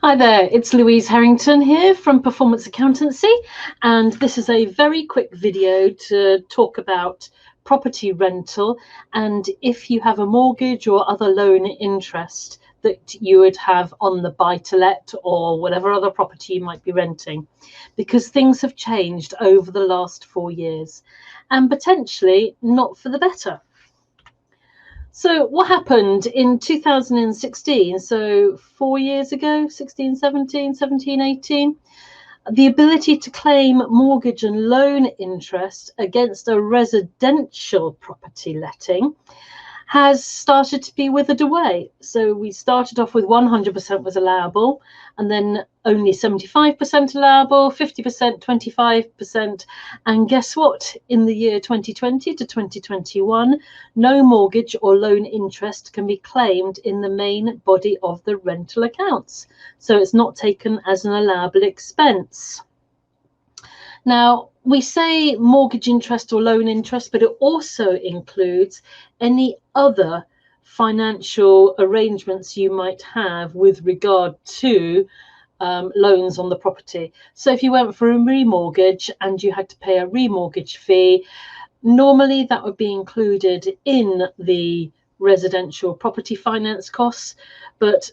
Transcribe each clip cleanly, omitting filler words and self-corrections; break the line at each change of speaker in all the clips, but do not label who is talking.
Hi there, it's Louise Harrington here from Performance Accountancy, and this is a very quick video to talk about property rental and if you have a mortgage or other loan interest that you would have on the buy-to-let or whatever other property you might be renting, because things have changed over the last 4 years and potentially not for the better. So what happened in 2016, so 4 years ago, 16, 17, 17, 18, the ability to claim mortgage and loan interest against a residential property letting has started to be withered away. So we started off with 100% was allowable, and then only 75% allowable, 50%, 25%. And guess what? In the year 2020 to 2021, no mortgage or loan interest can be claimed in the main body of the rental accounts. So it's not taken as an allowable expense. Now, we say mortgage interest or loan interest, but it also includes any other financial arrangements you might have with regard to loans on the property. So if you went for a remortgage and you had to pay a remortgage fee, normally that would be included in the residential property finance costs, but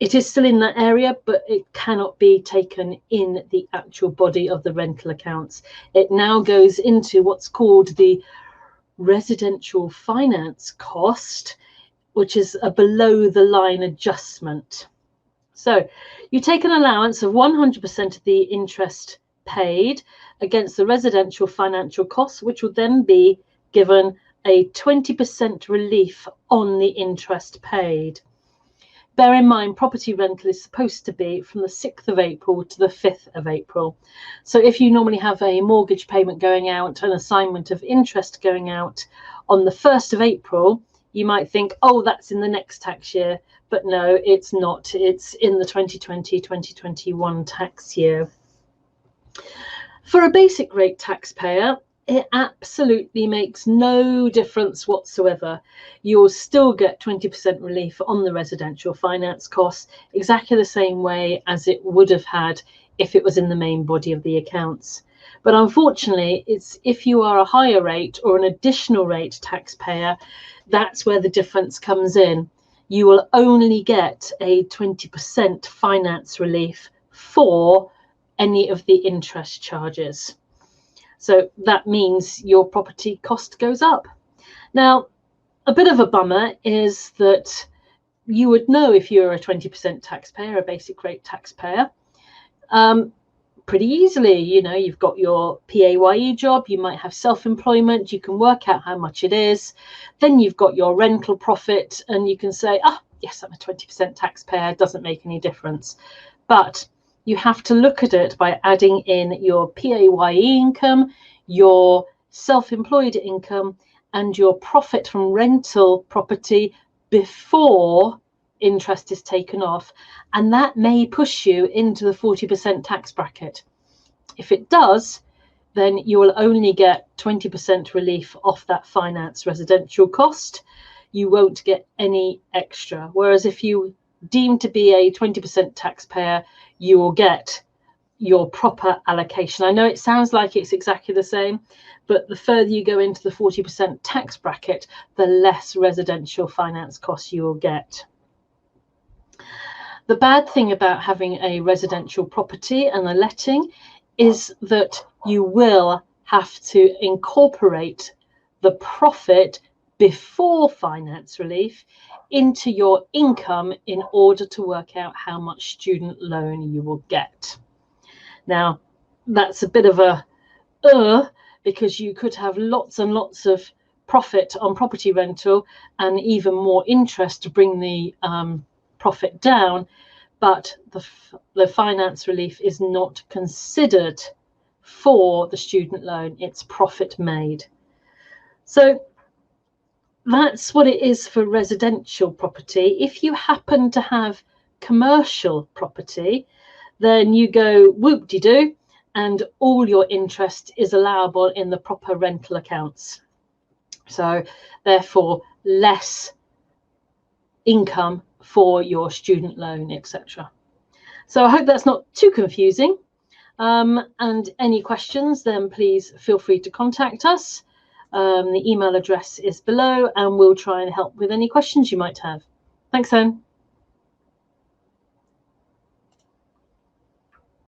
it is still in that area, but it cannot be taken in the actual body of the rental accounts. It now goes into what's called the residential finance cost, which is a below the line adjustment. So you take an allowance of 100% of the interest paid against the residential financial costs, which will then be given a 20% relief on the interest paid. Bear in mind, property rental is supposed to be from the 6th of April to the 5th of April. So if you normally have a mortgage payment going out, an assignment of interest going out on the 1st of April, you might think, oh, that's in the next tax year. But no, it's not. It's in the 2020-2021 tax year. For a basic rate taxpayer, it absolutely makes no difference whatsoever. You'll still get 20% relief on the residential finance costs, exactly the same way as it would have had if it was in the main body of the accounts. But unfortunately, it's if you are a higher rate or an additional rate taxpayer, that's where the difference comes in. You will only get a 20% finance relief for any of the interest charges. So that means your property cost goes up. Now, a bit of a bummer is that you would know if you're a 20% taxpayer, a basic rate taxpayer, pretty easily. You know, you've got your PAYE job, you might have self-employment, you can work out how much it is. Then you've got your rental profit and you can say, oh, yes, I'm a 20% taxpayer, it doesn't make any difference. But you have to look at it by adding in your PAYE income, your self-employed income, and your profit from rental property before interest is taken off. And that may push you into the 40% tax bracket. If it does, then you will only get 20% relief off that finance residential cost. You won't get any extra. Whereas if you deem to be a 20% taxpayer, you will get your proper allocation. I know it sounds like it's exactly the same, but the further you go into the 40% tax bracket, the less residential finance costs you will get. The bad thing about having a residential property and a letting is that you will have to incorporate the profit before finance relief into your income in order to work out how much student loan you will get. Now, that's a bit of a because you could have lots and lots of profit on property rental and even more interest to bring the profit down, but the finance relief is not considered for the student loan. It's profit made. So that's what it is for residential property. If you happen to have commercial property, then you go whoop-de-doo and all your interest is allowable in the proper rental accounts. So therefore less income for your student loan, etc. So I hope that's not too confusing. And any questions, then please feel free to contact us. The email address is below, and we'll try and help with any questions you might have. Thanks, Anne.